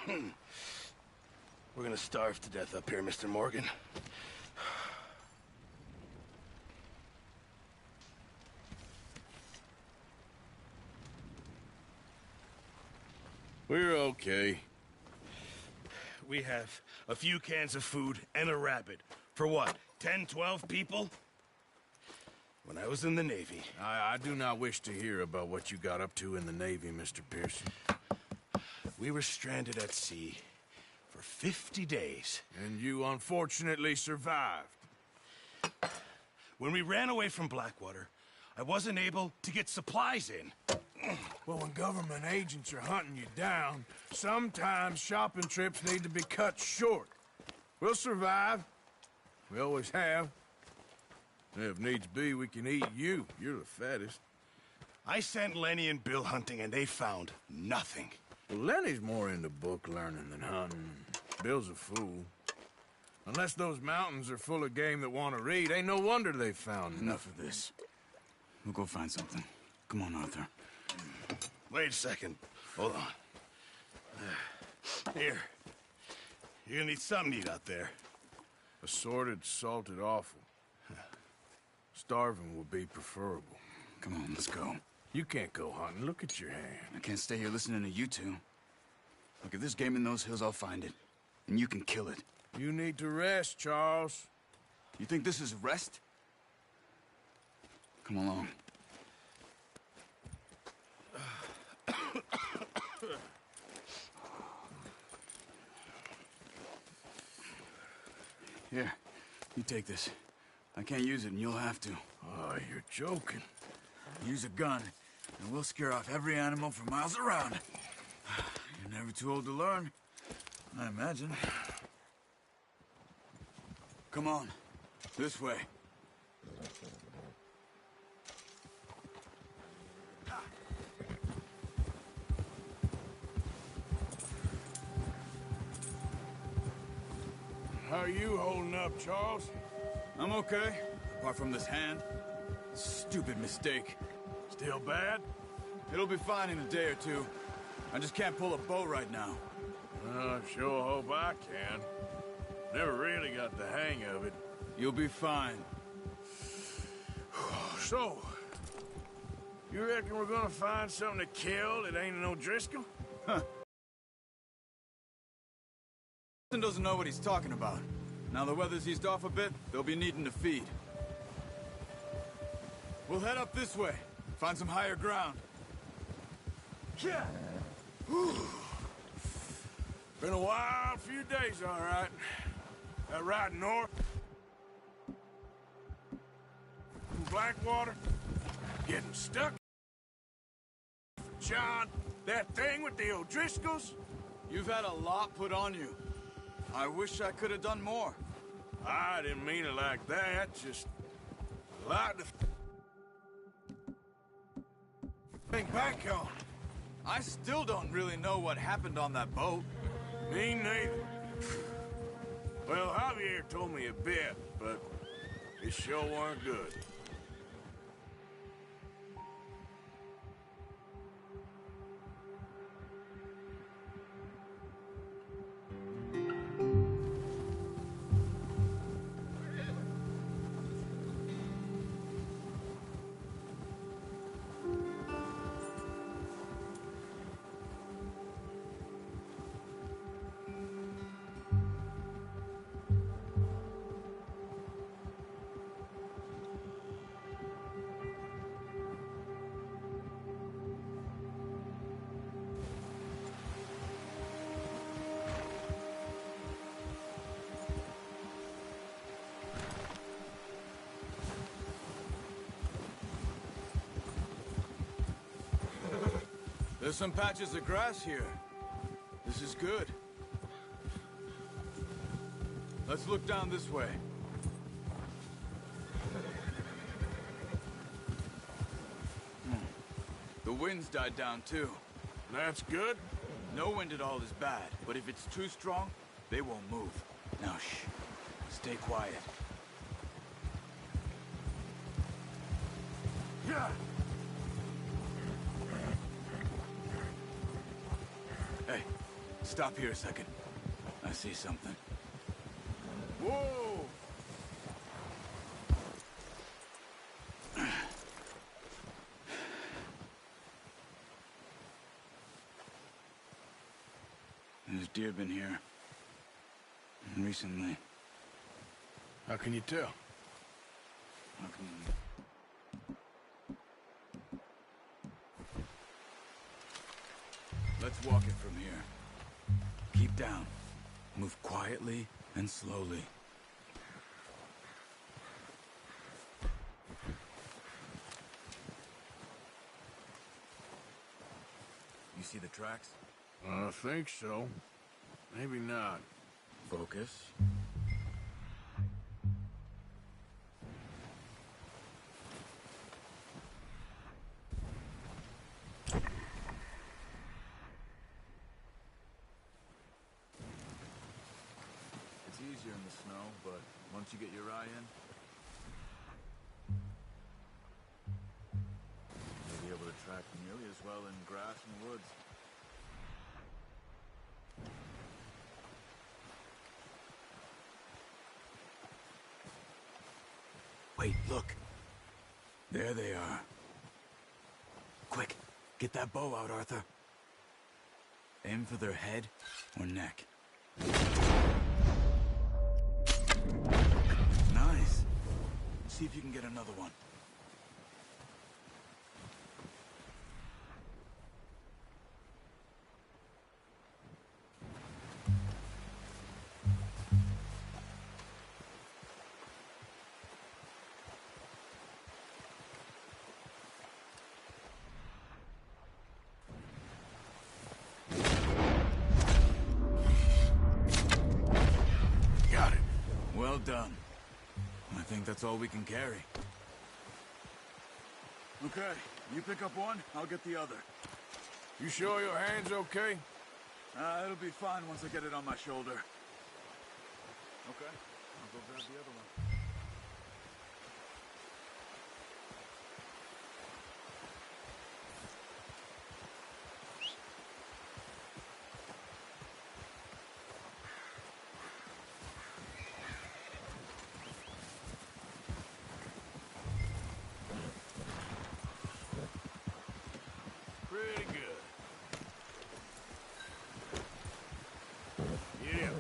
We're gonna starve to death up here, Mr. Morgan. We're okay. We have a few cans of food and a rabbit. For what, 10, 12 people? When I was in the Navy... I do not wish to hear about what you got up to in the Navy, Mr. Pearson. We were stranded at sea for 50 days. And you unfortunately survived. When we ran away from Blackwater, I wasn't able to get supplies in. Well, when government agents are hunting you down, sometimes shopping trips need to be cut short. We'll survive. We always have. And if needs be, we can eat you. You're the fattest. I sent Lenny and Bill hunting, and they found nothing. Well, Lenny's more into book learning than hunting. Bill's a fool. Unless those mountains are full of game that want to read, ain't no wonder they found Enough of this. We'll go find something. Come on, Arthur. Wait a second. Hold on. Here. You're gonna need something to eat out there. Assorted, salted offal. Starving would be preferable. Come on, let's go. You can't go hunting. Look at your hand. I can't stay here listening to you two. Look, if there's game in those hills, I'll find it. And you can kill it. You need to rest, Charles. You think this is rest? Come along. Here, you take this. I can't use it, and you'll have to. Oh, you're joking. Use a gun, and we'll scare off every animal for miles around. You're never too old to learn, I imagine. Come on, this way. How are you holding up, Charles? I'm okay, apart from this hand. Stupid mistake. Still bad? It'll be fine in a day or two. I just can't pull a bow right now. I sure hope I can. Never really got the hang of it. You'll be fine. So, you reckon we're gonna find something to kill that ain't no Driscoll? Huh. Doesn't know what he's talking about. Now the weather's eased off a bit, they'll be needing to feed. We'll head up this way, find some higher ground. Yeah. Been a wild few days, all right. That ride north from Blackwater, getting stuck. John, that thing with the O'Driscolls. You've had a lot put on you. I wish I could have done more. I didn't mean it like that, just a lot to think back on. I still don't really know what happened on that boat. Me neither. Well, Javier told me a bit, but it sure weren't good. There's some patches of grass here. This is good. Let's look down this way. The wind's died down too. That's good. No wind at all is bad, but if it's too strong, they won't move. Now shh. Stay quiet. Yeah. Hey, stay Stop here a second. I see something. Whoa! There's deer been here. Recently. How can you tell? How can... Let's walk it from here. Keep down. Move quietly and slowly. You see the tracks? I think so. Maybe not. Focus. It's easier in the snow, but once you get your eye in, you'll be able to track nearly as well in grass and woods. Wait, look. There they are. Quick, get that bow out, Arthur. Aim for their head or neck. Nice. See if you can get another one. Well done. I think that's all we can carry. Okay, you pick up one, I'll get the other. You sure your hand's okay? It'll be fine once I get it on my shoulder. Okay, I'll go grab the other one. Pretty good. Yeah.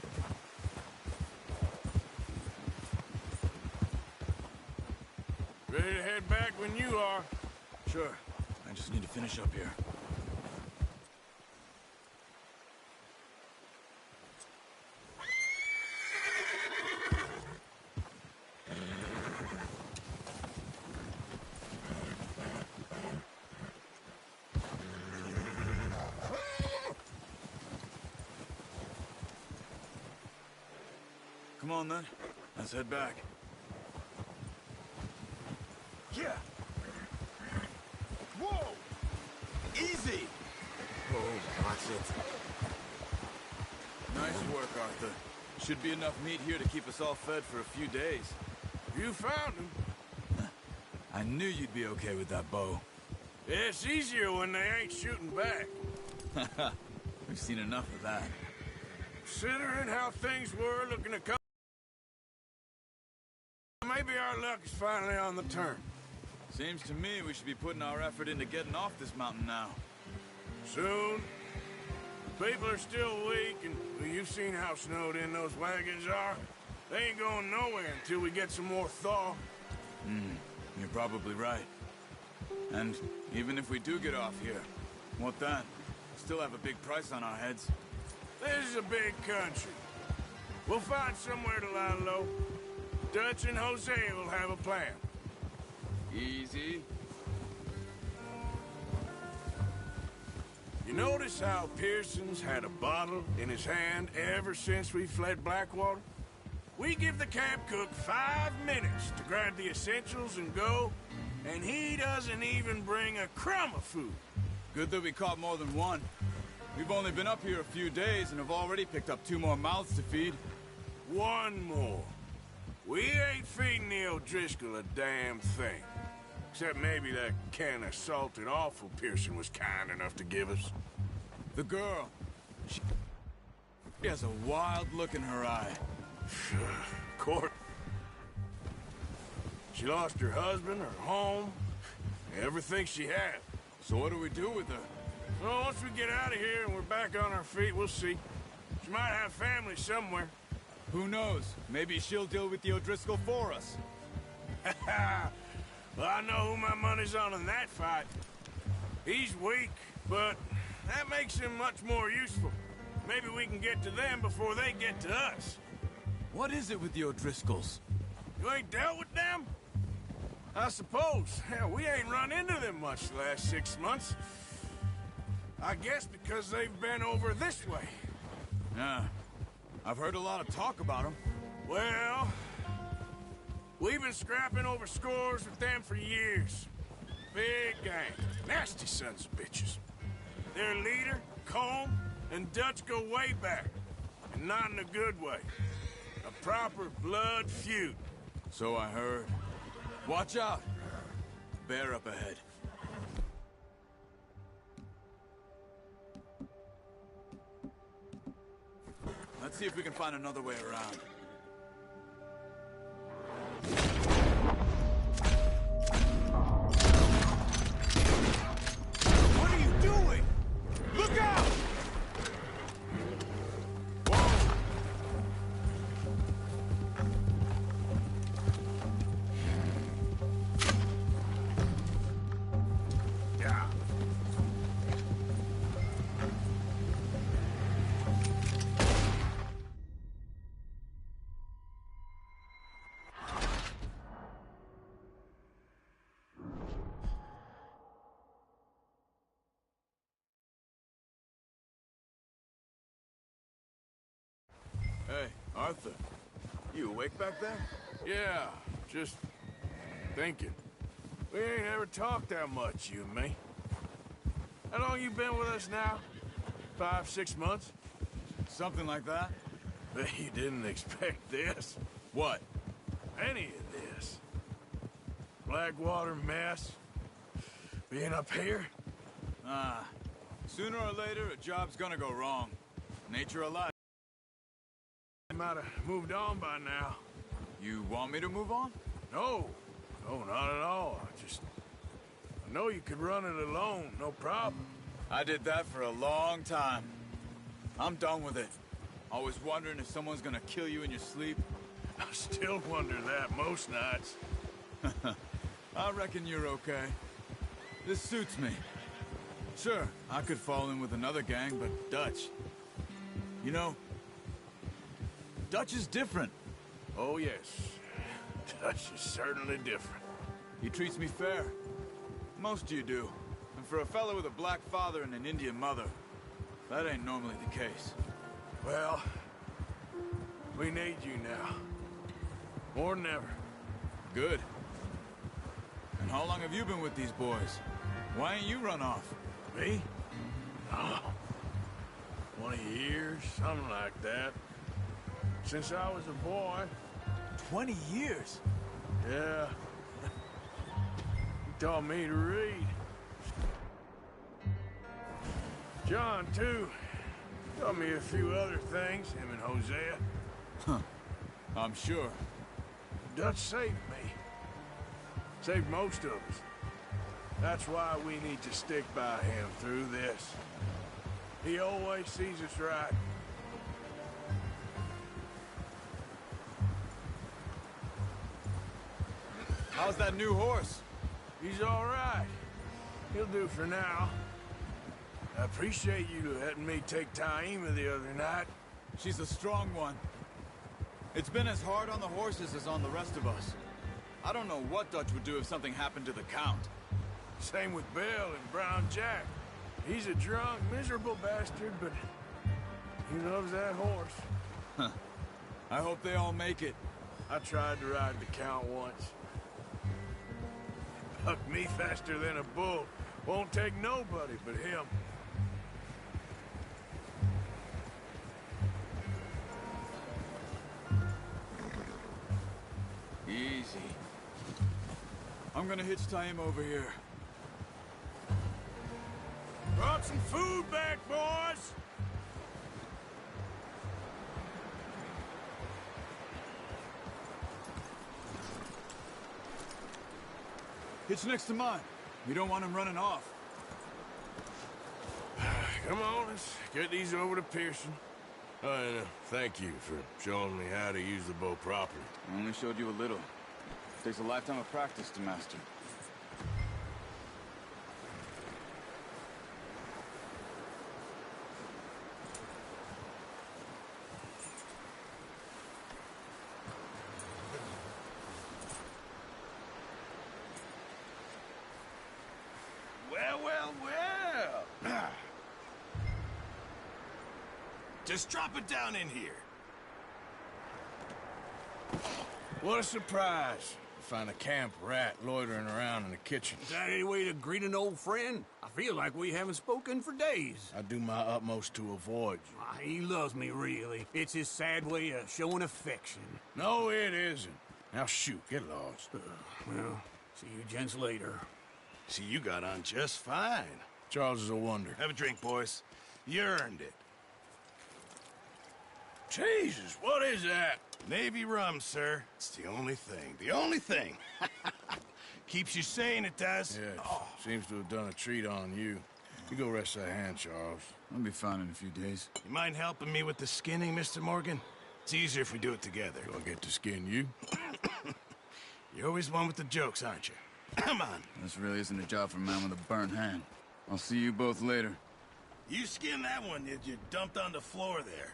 Ready to head back when you are. Sure, I just need to finish up here. Come on, then. Let's head back. Yeah. Whoa! Easy! Oh, watch it. Nice work, Arthur. Should be enough meat here to keep us all fed for a few days. You found him. I knew you'd be okay with that bow. It's easier when they ain't shooting back. We've seen enough of that. Considering how things were looking to come, maybe our luck is finally on the turn. Seems to me we should be putting our effort into getting off this mountain now. Soon. People are still weak, and well, you've seen how snowed in those wagons are. They ain't going nowhere until we get some more thaw. You're probably right. And even if we do get off here, what then? Still have a big price on our heads. This is a big country. We'll find somewhere to lie low. Dutch and Hosea will have a plan. Easy. You notice how Pearson's had a bottle in his hand ever since we fled Blackwater? We give the camp cook 5 minutes to grab the essentials and go, and he doesn't even bring a crumb of food. Good that we caught more than one. We've only been up here a few days and have already picked up 2 more mouths to feed. One more. We ain't feeding the O'Driscoll a damn thing. Except maybe that can of salted offal Pearson was kind enough to give us. The girl. She has a wild look in her eye. Court. She lost her husband, her home, everything she had. So what do we do with her? Well, once we get out of here and we're back on our feet, we'll see. She might have family somewhere. Who knows? Maybe she'll deal with the O'Driscoll for us. Well, I know who my money's on in that fight. He's weak, but that makes him much more useful. Maybe we can get to them before they get to us. What is it with the O'Driscolls? You ain't dealt with them? I suppose. Hell, we ain't run into them much the last 6 months. I guess because they've been over this way. Yeah. I've heard a lot of talk about them. Well, we've been scrapping over scores with them for years. Big gang. Nasty sons of bitches. Their leader, Colm, and Dutch go way back. And not in a good way. A proper blood feud. So I heard. Watch out! Bear up ahead. Let's see if we can find another way around. What are you doing? Look out! Hey, Arthur. You awake back there? Yeah, just thinking. We ain't ever talked that much, you and me. How long you been with us now? 5, 6 months? Something like that? Bet you didn't expect this. What? Any of this. Blackwater mess. Being up here? Sooner or later, a job's gonna go wrong. Nature of life. Might have moved on by now. You want me to move on? No. No, not at all. I know you could run it alone, no problem. I did that for a long time. I'm done with it. Always wondering if someone's gonna kill you in your sleep. I still wonder that most nights. I reckon you're okay. This suits me. Sure, I could fall in with another gang, but Dutch... You know, Dutch is different. Oh, yes. Dutch is certainly different. He treats me fair. Most of you do. And for a fellow with a black father and an Indian mother, that ain't normally the case. Well, we need you now. More than ever. Good. And how long have you been with these boys? Why ain't you run off? Me? Oh, 20 years, something like that. Since I was a boy. 20 years? Yeah. He taught me to read. John, too. Taught me a few other things, him and Hosea. Huh. I'm sure. Dutch saved me. Saved most of us. That's why we need to stick by him through this. He always sees us right. How's that new horse? He's all right. He'll do for now. I appreciate you letting me take Taima the other night. She's a strong one. It's been as hard on the horses as on the rest of us. I don't know what Dutch would do if something happened to the Count. Same with Bill and Brown Jack. He's a drunk, miserable bastard, but he loves that horse. Huh. I hope they all make it. I tried to ride the Count once. Bucked me faster than a bull. Won't take nobody but him. Easy. I'm gonna hitch Taima over here. Brought some food back, boys! It's next to mine. We don't want him running off. Come on, let's get these over to Pearson. Oh, and thank you for showing me how to use the bow properly. I only showed you a little. Takes a lifetime of practice to master. Well, well, well. Just drop it down in here. What a surprise. To find a camp rat loitering around in the kitchen. Is that any way to greet an old friend? I feel like we haven't spoken for days. I do my utmost to avoid you. He loves me, really. It's his sad way of showing affection. No, it isn't. Now shoot, get lost. Well, see you gents later. See, you got on just fine. Charles is a wonder. Have a drink, boys. You earned it. Jesus, what is that? Navy rum, sir. It's the only thing. The only thing. Keeps you sane, it does. Yes, seems to have done a treat on you. You go rest that hand, Charles. I'll be fine in a few days. You mind helping me with the skinning, Mr. Morgan? It's easier if we do it together. Do I get to skin you? You're always one with the jokes, aren't you? Come on. This really isn't a job for a man with a burnt hand. I'll see you both later. You skinned that one you dumped on the floor there.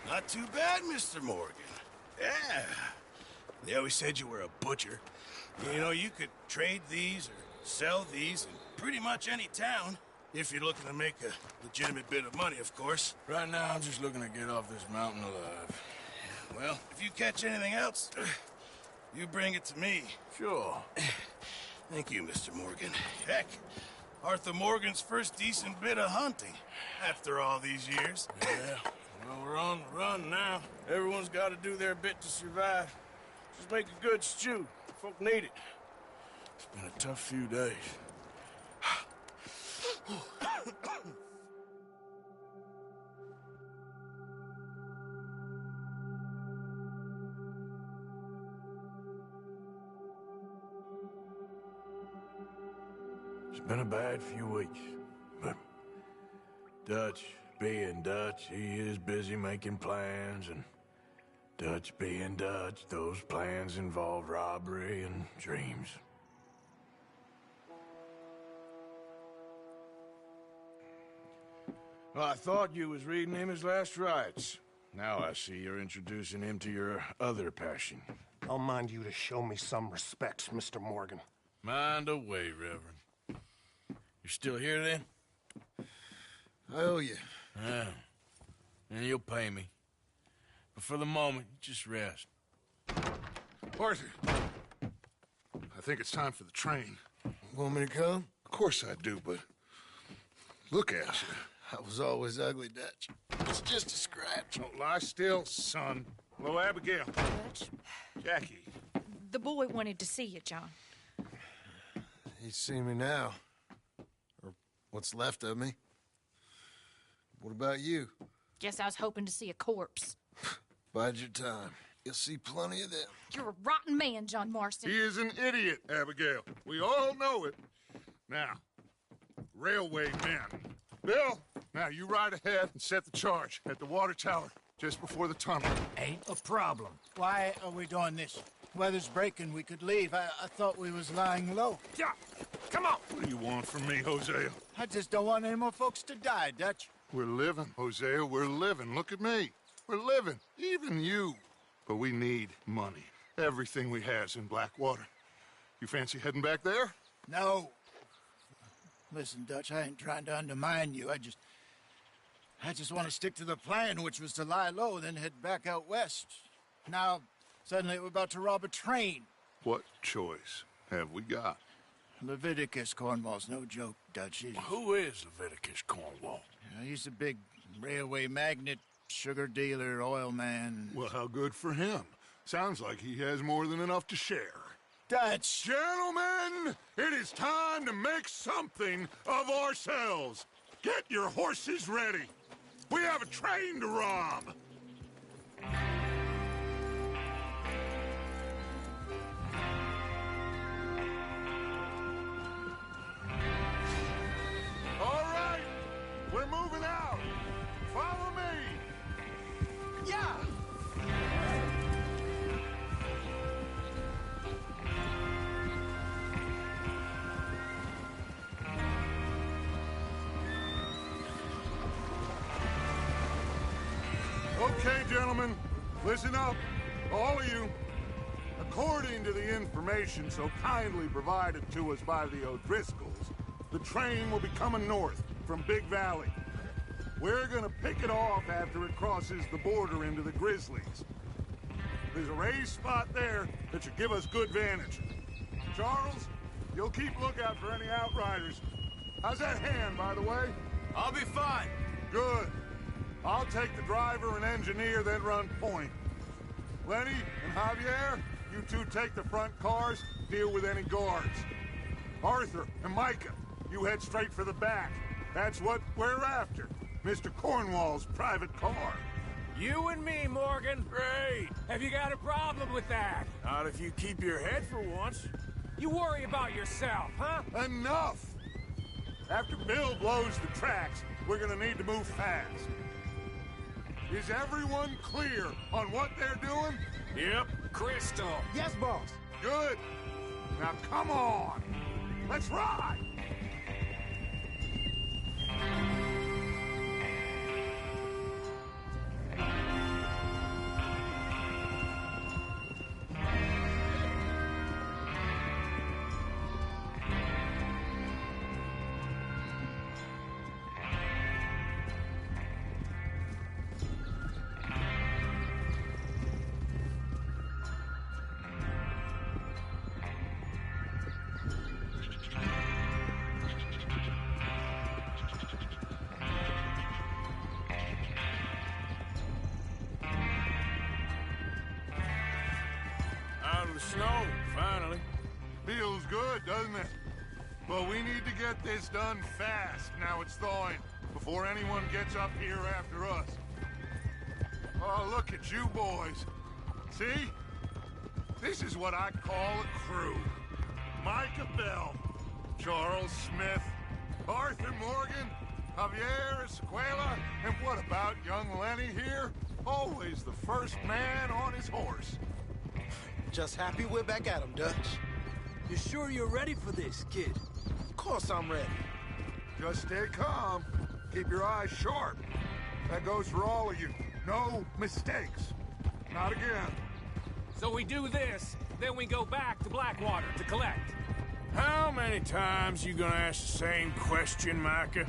Not too bad, Mr. Morgan. Yeah. They always said you were a butcher. You know, you could trade these or sell these in pretty much any town. If you're looking to make a legitimate bit of money, of course. Right now, I'm just looking to get off this mountain alive. Well, if you catch anything else, you bring it to me. Sure. Thank you, Mr. Morgan. Heck, Arthur Morgan's first decent bit of hunting after all these years. Yeah. Well, we're on the run now. Everyone's got to do their bit to survive. Just make a good stew. Folk need it. It's been a tough few days. It's been a bad few weeks, but Dutch being Dutch, he is busy making plans, and Dutch being Dutch, those plans involve robbery and dreams. Well, I thought you was reading him his last rites. Now I see you're introducing him to your other passion. I'll mind you to show me some respect, Mr. Morgan. Mind away, Reverend. You're still here, then? I owe you. Yeah. And you'll pay me. But for the moment, just rest. Arthur, I think it's time for the train. Want me to come? Of course I do, but look at you. I was always ugly, Dutch. It's just a scratch. Don't lie still, son. Hello, Abigail. Dutch, Jackie. the boy wanted to see you, John. He's seen me now. Or what's left of me. What about you? Guess I was hoping to see a corpse. Bide your time. You'll see plenty of them. You're a rotten man, John Marston. He is an idiot, Abigail. We all know it. Now, railway men. Bill, now you ride ahead and set the charge at the water tower just before the tunnel. Ain't a problem. Why are we doing this? Weather's breaking. We could leave. I thought we was lying low. Yeah, come on. What do you want from me, Hosea? I just don't want any more folks to die, Dutch. We're living, Hosea. We're living. Look at me. We're living. Even you. But we need money. Everything we has in Blackwater. You fancy heading back there? No. Listen, Dutch, I ain't trying to undermine you. I just want to stick to the plan, which was to lie low, then head back out west. Now, suddenly we're about to rob a train. What choice have we got? Leviticus Cornwall's no joke, Dutch. Who is Leviticus Cornwall? He's a big railway magnate, sugar dealer, oil man. Well, how good for him. Sounds like he has more than enough to share. Dutch! Gentlemen, it is time to make something of ourselves. Get your horses ready. We have a train to rob. All right, we're moving out. Follow me. Yeah! Okay, gentlemen, listen up, all of you. According to the information so kindly provided to us by the O'Driscolls, the train will be coming north from Big Valley. We're gonna pick it off after it crosses the border into the Grizzlies. There's a raised spot there that should give us good vantage. Charles, you'll keep lookout for any outriders. How's that hand, by the way? I'll be fine. Good. I'll take the driver and engineer, then run point. Lenny and Javier, you two take the front cars, deal with any guards. Arthur and Micah, you head straight for the back. That's what we're after. Mr. Cornwall's private car. You and me, Morgan. Great. Have you got a problem with that? Not if you keep your head for once. You worry about yourself, huh? Enough! After Bill blows the tracks, we're gonna need to move fast. Is everyone clear on what they're doing? Yep. Crystal. Yes, boss. Good. Now come on. Let's ride. Out of the snow, finally. Feels good, doesn't it? But we need to get this done fast, now it's thawing, before anyone gets up here after us. Oh, look at you boys. See? This is what I call a crew. Micah Bell, Charles Smith, Arthur Morgan, Javier Escuela, and what about young Lenny here? Always the first man on his horse. Just happy we're back at 'em, Dutch. You sure you're ready for this, kid? Of course I'm ready. Just stay calm. Keep your eyes sharp. That goes for all of you. No mistakes. Not again. So we do this, then we go back to Blackwater to collect. How many times you gonna ask the same question, Micah?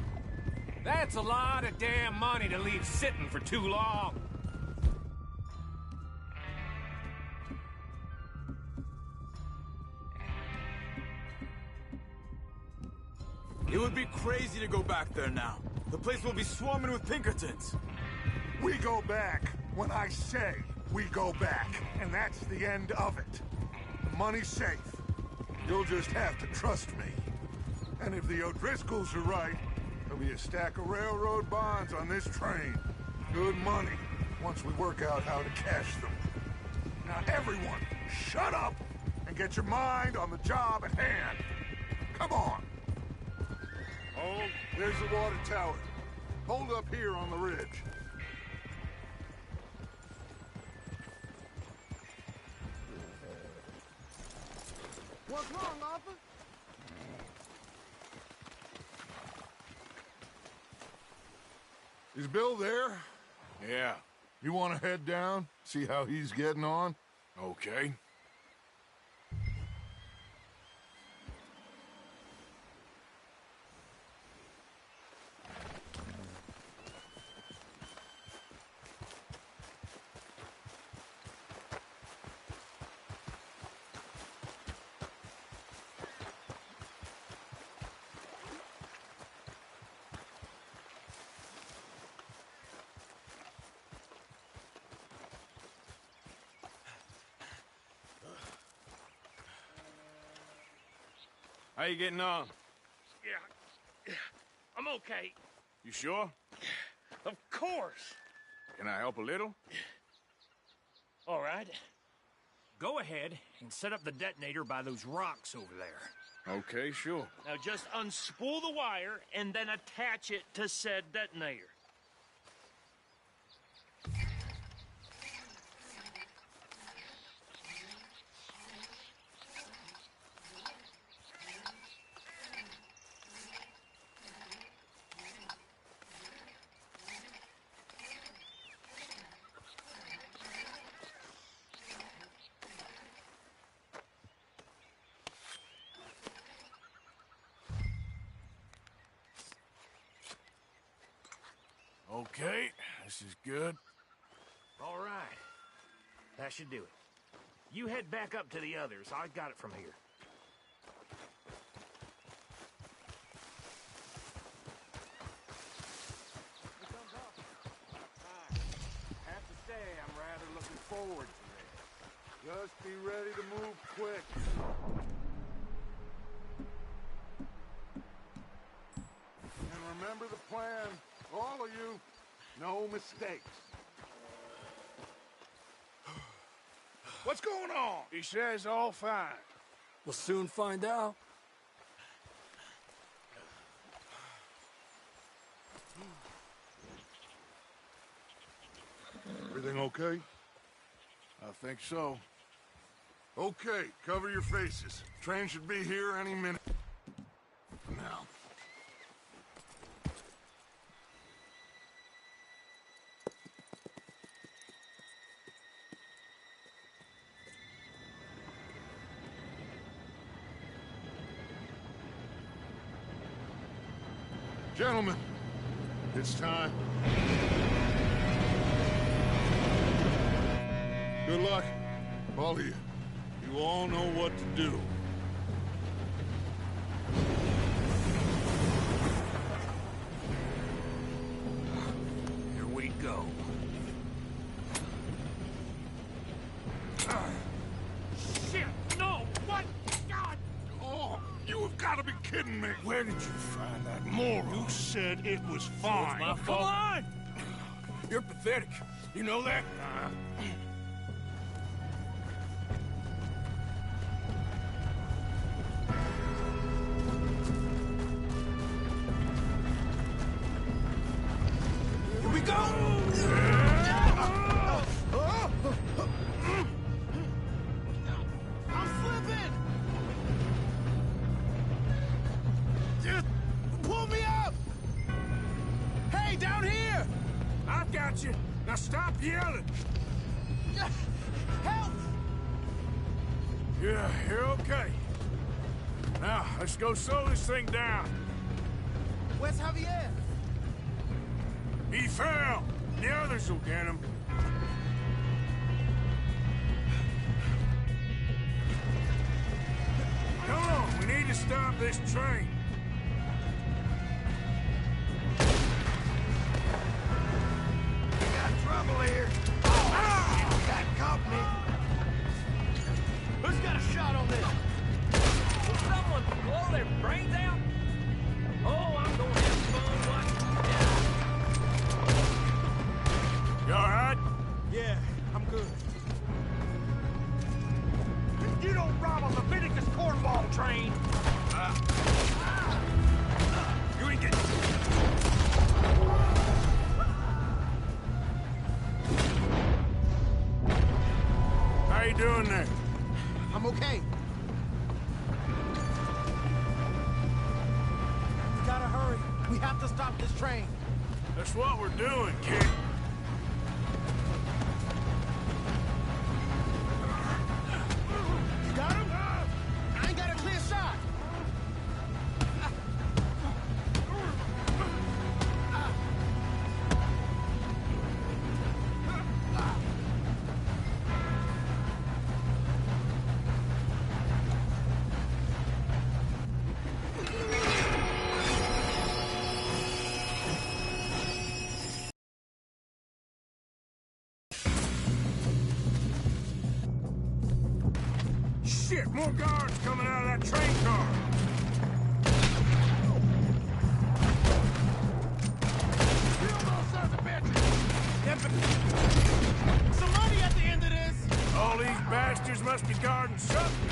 That's a lot of damn money to leave sitting for too long. It would be crazy to go back there now. The place will be swarming with Pinkertons. We go back when I say we go back, and that's the end of it. The money's safe. You'll just have to trust me. And if the O'Driscolls are right, there'll be a stack of railroad bonds on this train. Good money, once we work out how to cash them. Now everyone, shut up and get your mind on the job at hand. Come on. Oh, there's the water tower. Hold up here on the ridge. What's wrong, Arthur? Is Bill there? Yeah, You want to head down, see how he's getting on? okay. How you getting on? Yeah, I'm okay. You sure? Of course. Can I help a little? All right. Go ahead and set up the detonator by those rocks over there. Okay, sure. Now just unspool the wire and then attach it to said detonator. Okay, this is good. All right. That should do it. You head back up to the others. I got it from here. I have to say, I'm rather looking forward to this. Just be ready to move quick. And remember the plan, all of you. No mistakes. What's going on? He says all fine. We'll soon find out. Everything okay? I think so. Okay, cover your faces. Train should be here any minute. Now. Gentlemen, it's time. Good luck, all of you. You all know what to do. Here we go. Shit! No! What? God! Oh, you have got to be kidding me. Where did you find that moron? You said it was fine. My fault. Come on! You're pathetic. You know that? Here we go! I'm slipping! Just pull me up! Hey, down here! I've got you. Now stop yelling. Help! Yeah, you're okay. Now, let's go slow this thing down. Where's Javier? He fell. The others will get him. Come on, we need to stop this train. We got trouble here. Oh, we got company. Who's got a shot on this? Will someone blow their brains out? Oh, I'm gonna have fun watching. You all right? Yeah, I'm good. You don't rob a Leviticus cornball train! You ain't getting... How you doing there? I'm okay. We gotta hurry. We have to stop this train. That's what we're doing, kid. You got him? I ain't got a clear shot. Shit, more guards coming out of that train car. Some money at the end of this! All these bastards must be guarding something.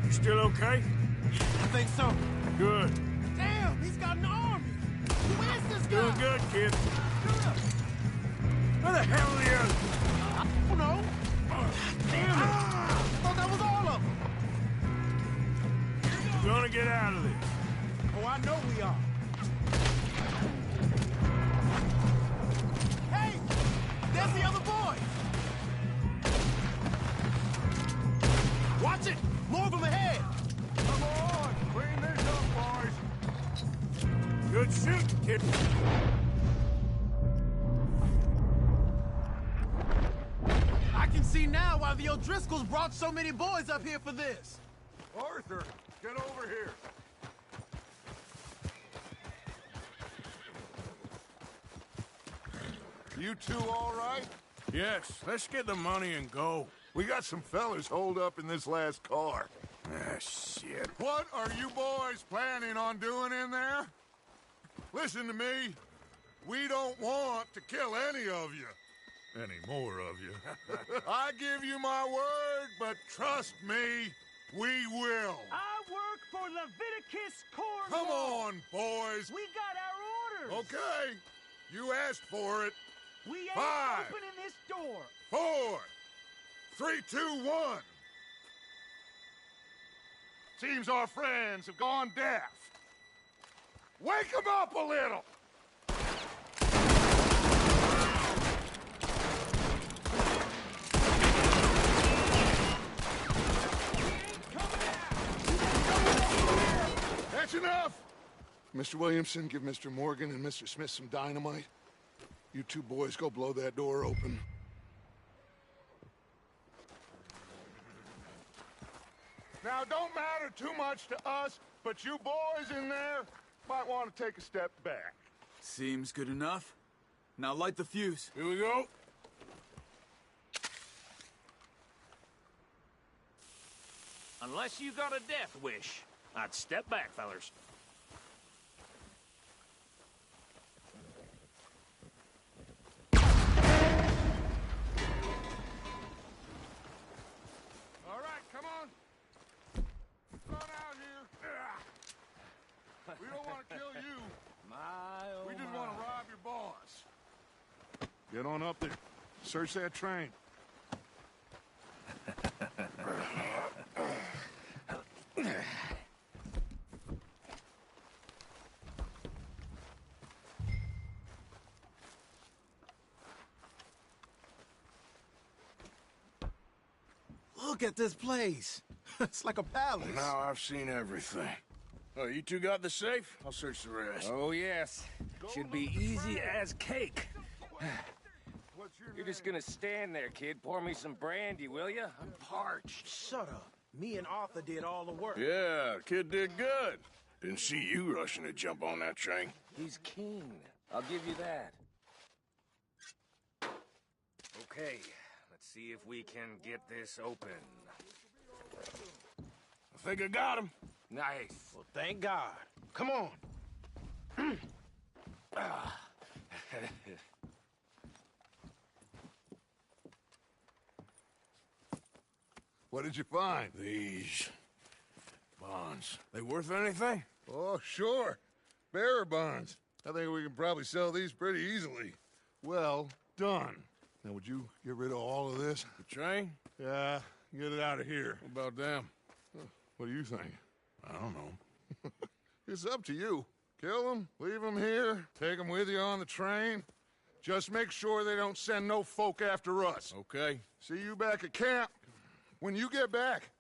You still okay? I think so. Good. Damn, he's got an army! Who is this guy? Doing good, kid. Where the hell are the others? I don't know. Damn it! Thought that was all of them. We're gonna get out of this. Oh, I know we are. Hey! There's the other boy! Watch it! More of them ahead! Come on! Clean this up, boys. Good shooting, kid. I can see now why the O'Driscolls brought so many boys up here for this. Arthur, get over here. You two all right? Yes, let's get the money and go. We got some fellas holed up in this last car. Ah, shit. What are you boys planning on doing in there? Listen to me. We don't want to kill any of you. Any more of you. I give you my word, but trust me, we will. I work for Leviticus Corps. Come on, boys. We got our orders. Okay. You asked for it. We ain't 5, opening this door. 4, 3, 2, 1. Seems our friends have gone deaf. Wake them up a little. That's enough. Mr. Williamson, give Mr. Morgan and Mr. Smith some dynamite. You two boys go blow that door open. Now, don't matter too much to us, but you boys in there might want to take a step back. Seems good enough. Now light the fuse. Here we go. Unless you got a death wish, I'd step back, fellers. All right, come on. Run out here. We don't want to kill you. We just want to rob your boss. Get on up there. Search that train. Look at this place. It's like a palace. Now I've seen everything. Oh, you two got the safe? I'll search the rest. Oh, yes. Should be easy as cake. You're just gonna stand there, kid. Pour me some brandy, will you? I'm parched. Shut up. Me and Arthur did all the work. Yeah, kid did good. Didn't see you rushing to jump on that train. He's keen. I'll give you that. Okay, let's see if we can get this open. I think I got him. Nice. Well, thank God. Come on. What did you find? These bonds. They worth anything? Oh, sure. Bearer bonds. I think we can probably sell these pretty easily. Well done. Now, would you get rid of all of this? The train? Yeah, get it out of here. What about them? What do you think? I don't know. It's up to you. Kill them, leave them here, take them with you on the train. Just make sure they don't send no folk after us. Okay. See you back at camp. When you get back,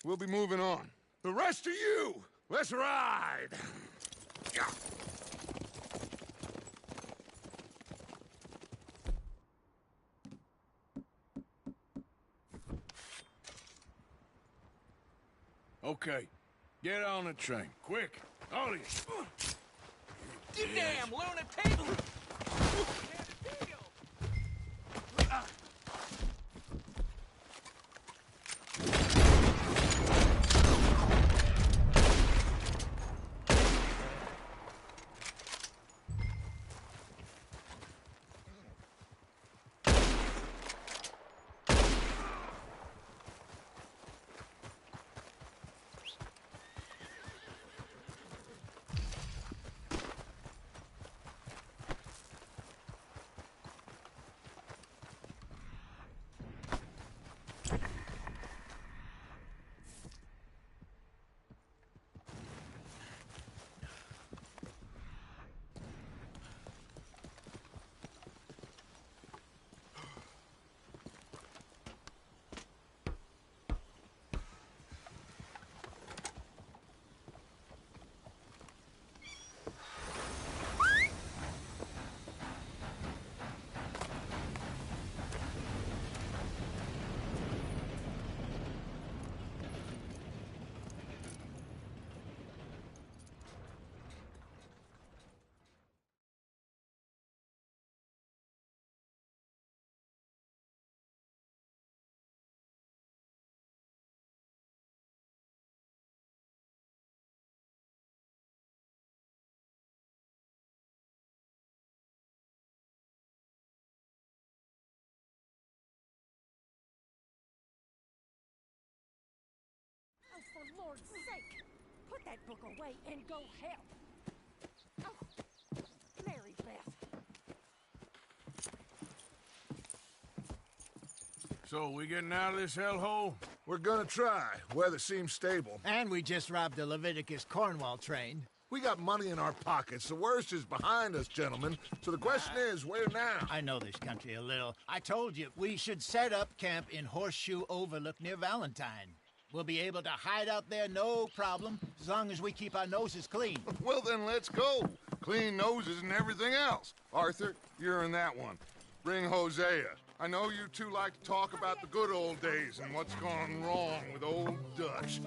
we'll be moving on. The rest of you, let's ride! Yeah. Okay. Get on the train. Quick. All of you. You damn lunatic! Lord's sake! Put that book away and go help! Oh, Mary Beth. So, we getting out of this hellhole? We're gonna try. Weather seems stable. And we just robbed the Leviticus Cornwall train. We got money in our pockets. The worst is behind us, gentlemen. So the question is, where now? I know this country a little. I told you, we should set up camp in Horseshoe Overlook near Valentine. We'll be able to hide out there, no problem, as long as we keep our noses clean. Well, then let's go. Clean noses and everything else. Arthur, you're in that one. Bring Hosea. I know you two like to talk about the good old days and what's gone wrong with old Dutch.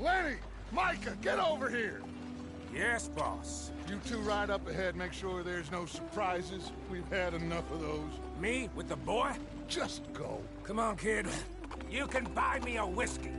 Lenny! Micah, get over here! Yes, boss. You two ride up ahead, make sure there's no surprises. We've had enough of those. Me? With the boy? Just go. Come on, kid. You can buy me a whiskey.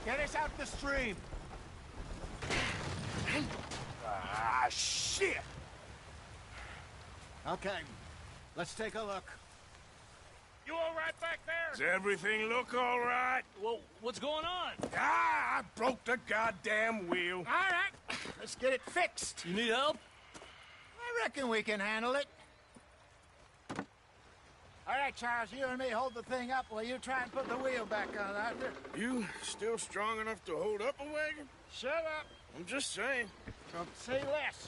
Get us out the stream! Ah, shit! Okay, let's take a look. You all right back there? Does everything look all right? Well, what's going on? Ah, I broke the goddamn wheel. All right, let's get it fixed. You need help? I reckon we can handle it. All right, Charles, you and me hold the thing up while you try and put the wheel back on, Arthur. You still strong enough to hold up a wagon? Shut up. I'm just saying. Don't say less.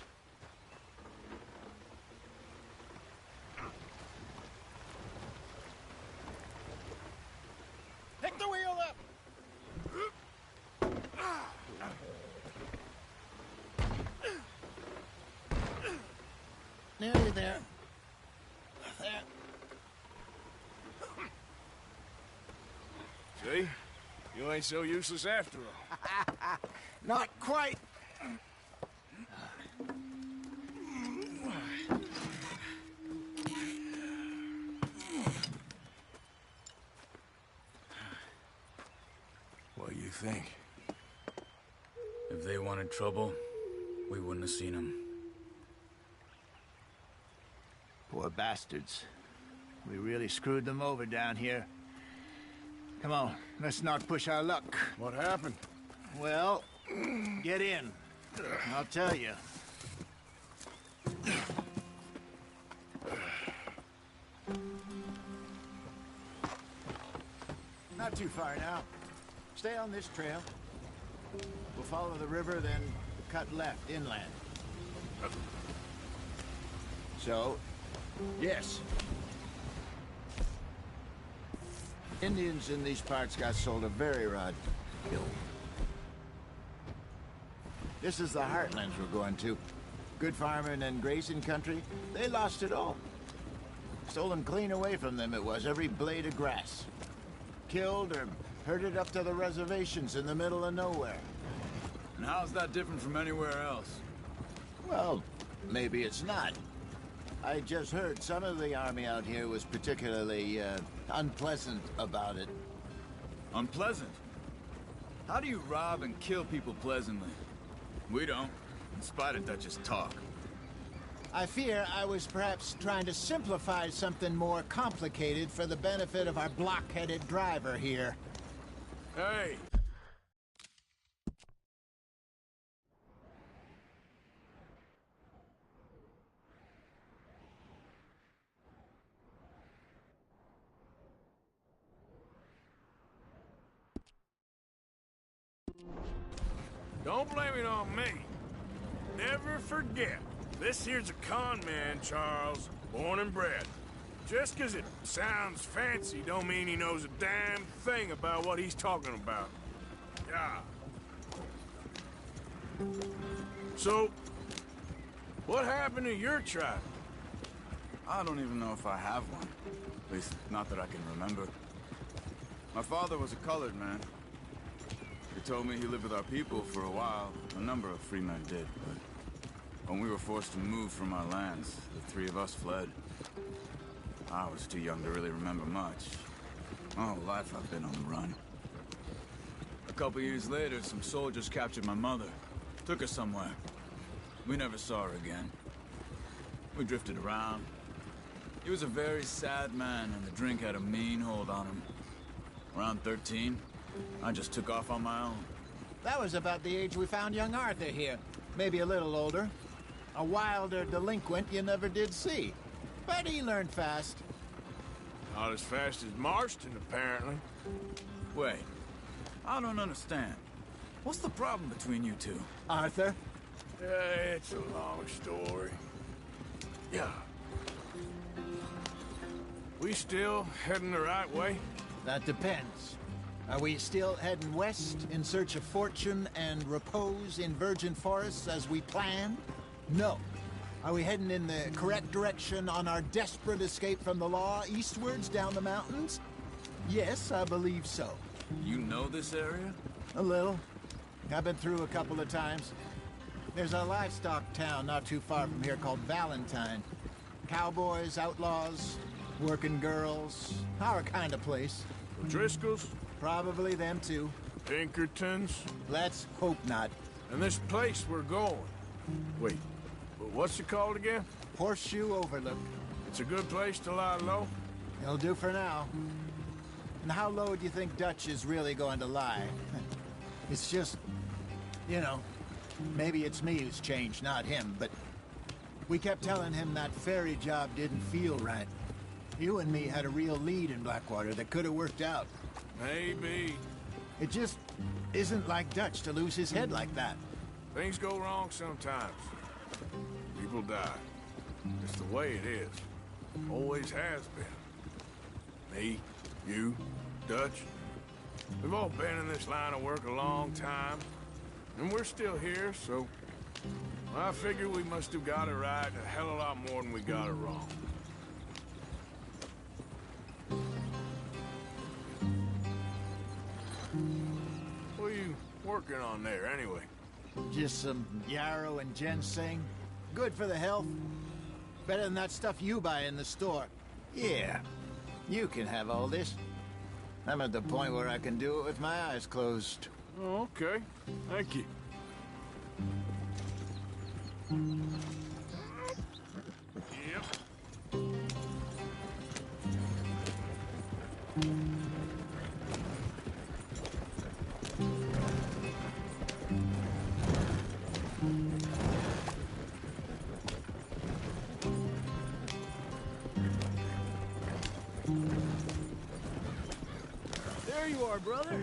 Pick the wheel up. Nearly there. There. See? You ain't so useless after all. Not quite. What do you think? If they wanted trouble, we wouldn't have seen them. Poor bastards. We really screwed them over down here. Come on, let's not push our luck. What happened? Well, get in. I'll tell you. Not too far now. Stay on this trail. We'll follow the river, then cut left inland. So, yes. Indians in these parts got sold a very rod bill. This is the heartlands we're going to. good farming and grazing country, they lost it all. Stolen clean away from them it was, every blade of grass. Killed or herded up to the reservations in the middle of nowhere. And how's that different from anywhere else? Well, maybe it's not. I just heard some of the army out here was particularly, unpleasant about it. Unpleasant? How do you rob and kill people pleasantly? We don't, in spite of Dutch's talk. I fear I was perhaps trying to simplify something more complicated for the benefit of our block-headed driver here. Hey! Don't blame it on me. Never forget, this here's a con man, Charles, born and bred. Just 'cause it sounds fancy don't mean he knows a damn thing about what he's talking about. Yeah. So, what happened to your tribe? I don't even know if I have one. At least, not that I can remember. My father was a colored man. He told me he lived with our people for a while. A number of free men did, but when we were forced to move from our lands, the three of us fled. I was too young to really remember much. My whole life I've been on the run. A couple years later, some soldiers captured my mother. Took her somewhere. We never saw her again. We drifted around. He was a very sad man, and the drink had a mean hold on him. Around 13, I just took off on my own. That was about the age we found young Arthur here. Maybe a little older. A wilder delinquent you never did see. But he learned fast. Not as fast as Marston, apparently. Wait, I don't understand. What's the problem between you two? Arthur? It's a long story. Yeah. We still heading the right way? That depends. Are we still heading west in search of fortune and repose in virgin forests as we planned? No. Are we heading in the correct direction on our desperate escape from the law eastwards down the mountains? Yes, I believe so. You know this area? A little. I've been through a couple of times. There's a livestock town not too far from here called Valentine. Cowboys, outlaws, working girls, our kind of place. Driscoll's? Probably them too. Pinkertons? Let's hope not. And this place we're going. Wait, but what's it called again? Horseshoe Overlook. It's a good place to lie low? It'll do for now. And how low do you think Dutch is really going to lie? It's just, you know, maybe it's me who's changed, not him, but we kept telling him that ferry job didn't feel right. You and me had a real lead in Blackwater that could have worked out. Maybe. It just isn't like Dutch to lose his head like that. Things go wrong sometimes. People die. It's the way it is. Always has been. Me, you, Dutch. We've all been in this line of work a long time. And we're still here, so I figure we must have got it right a hell of a lot more than we got it wrong. What are you working on there, anyway? Just some yarrow and ginseng. Good for the health. Better than that stuff you buy in the store. Yeah, you can have all this. I'm at the point where I can do it with my eyes closed. Oh, okay. Thank you. Yep. There you are, brother.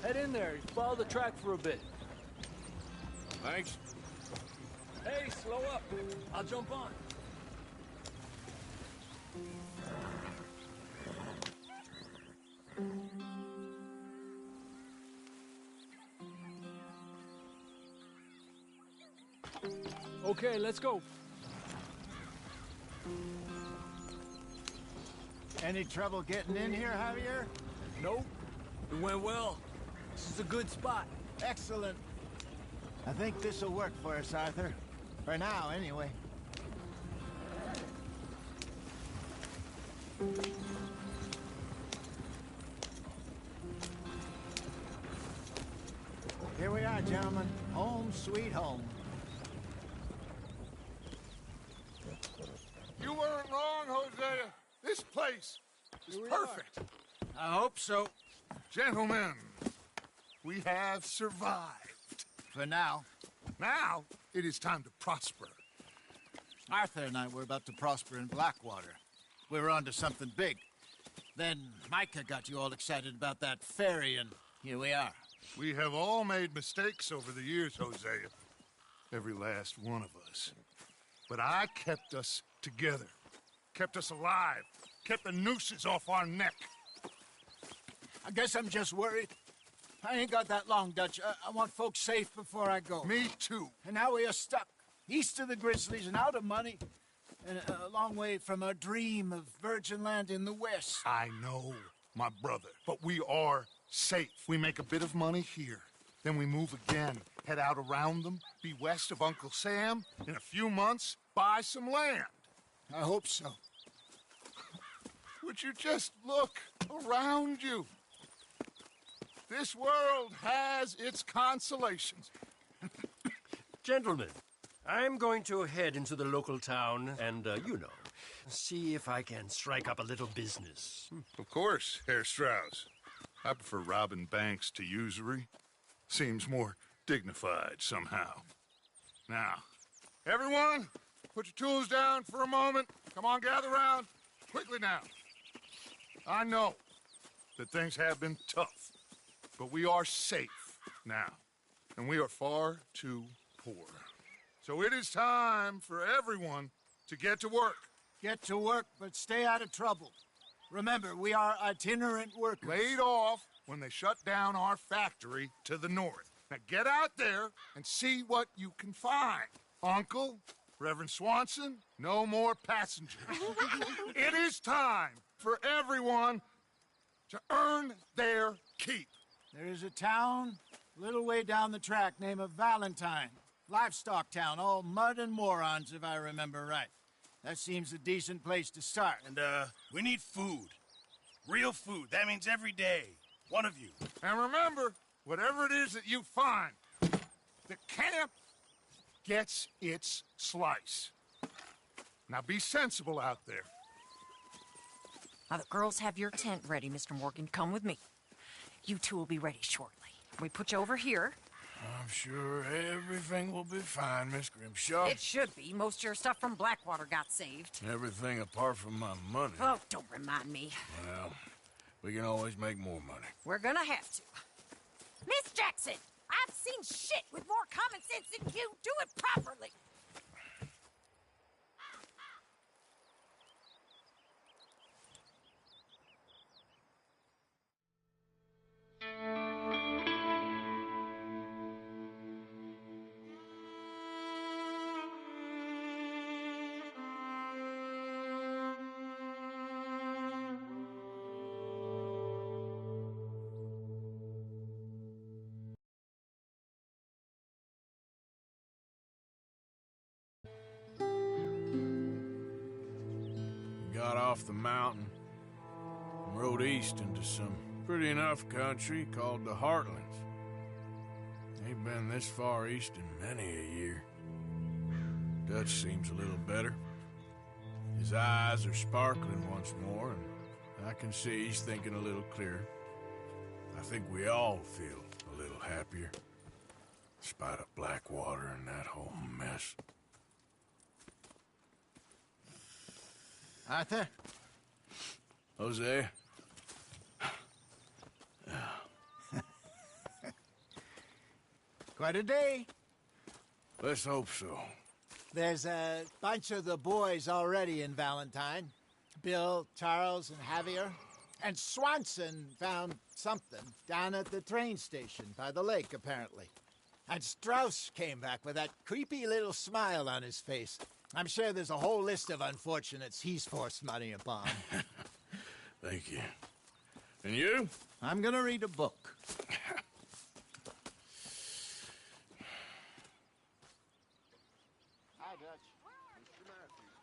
Head in there. Follow the track for a bit. Thanks. Hey, slow up. I'll jump on. Okay, let's go. Any trouble getting in here, Javier? Nope. It went well. This is a good spot. Excellent. I think this'll work for us, Arthur. For now, anyway. Here we are, gentlemen. Home sweet home. You weren't wrong, Hosea. This place is perfect. I hope so. Gentlemen, we have survived. For now. Now, it is time to prosper. Arthur and I were about to prosper in Blackwater. We were onto something big. Then Micah got you all excited about that ferry, and here we are. We have all made mistakes over the years, Hosea. Every last one of us. But I kept us together. Kept us alive. Kept the nooses off our neck. I guess I'm just worried. I ain't got that long, Dutch. I want folks safe before I go. Me too. And now we are stuck, east of the Grizzlies and out of money, and a long way from our dream of virgin land in the west. I know, my brother, but we are safe. We make a bit of money here. Then we move again, head out around them, be west of Uncle Sam. In a few months, buy some land. I hope so. Would you just look around you? This world has its consolations. Gentlemen, I'm going to head into the local town and, see if I can strike up a little business. Of course, Herr Strauss. I prefer robbing banks to usury. Seems more dignified somehow. Now, everyone, put your tools down for a moment. Come on, gather round. Quickly now. I know that things have been tough, but we are safe now, and we are far too poor. So it is time for everyone to get to work. Get to work, but stay out of trouble. Remember, we are itinerant workers. Laid off when they shut down our factory to the north. Now get out there and see what you can find. Uncle, Reverend Swanson, no more passengers. It is time for everyone to earn their keep. There is a town a little way down the track named Valentine. Livestock town, all mud and morons, if I remember right. That seems a decent place to start. And, we need food. Real food. That means every day. One of you. And remember, whatever it is that you find, the camp gets its slice. Now be sensible out there. Now, the girls have your tent ready, Mr. Morgan. Come with me. You two will be ready shortly. We put you over here. I'm sure everything will be fine, Miss Grimshaw. It should be. Most of your stuff from Blackwater got saved. Everything apart from my money. Oh, don't remind me. Well, we can always make more money. We're gonna have to. Miss Jackson, I've seen shit with more common sense than you. Do it properly. Got off the mountain and rode east into some pretty enough country called the Heartlands. Ain't been this far east in many a year. Dutch seems a little better. His eyes are sparkling once more, and I can see he's thinking a little clearer. I think we all feel a little happier, despite of Blackwater and that whole mess. Arthur? Jose? Quite a day. Let's hope so. There's a bunch of the boys already in Valentine. Bill, Charles, and Javier. And Swanson found something down at the train station by the lake, apparently. And Strauss came back with that creepy little smile on his face. I'm sure there's a whole list of unfortunates he's forced money upon. Thank you. And you? I'm gonna read a book. Hi, Dutch. Mr. Matthews.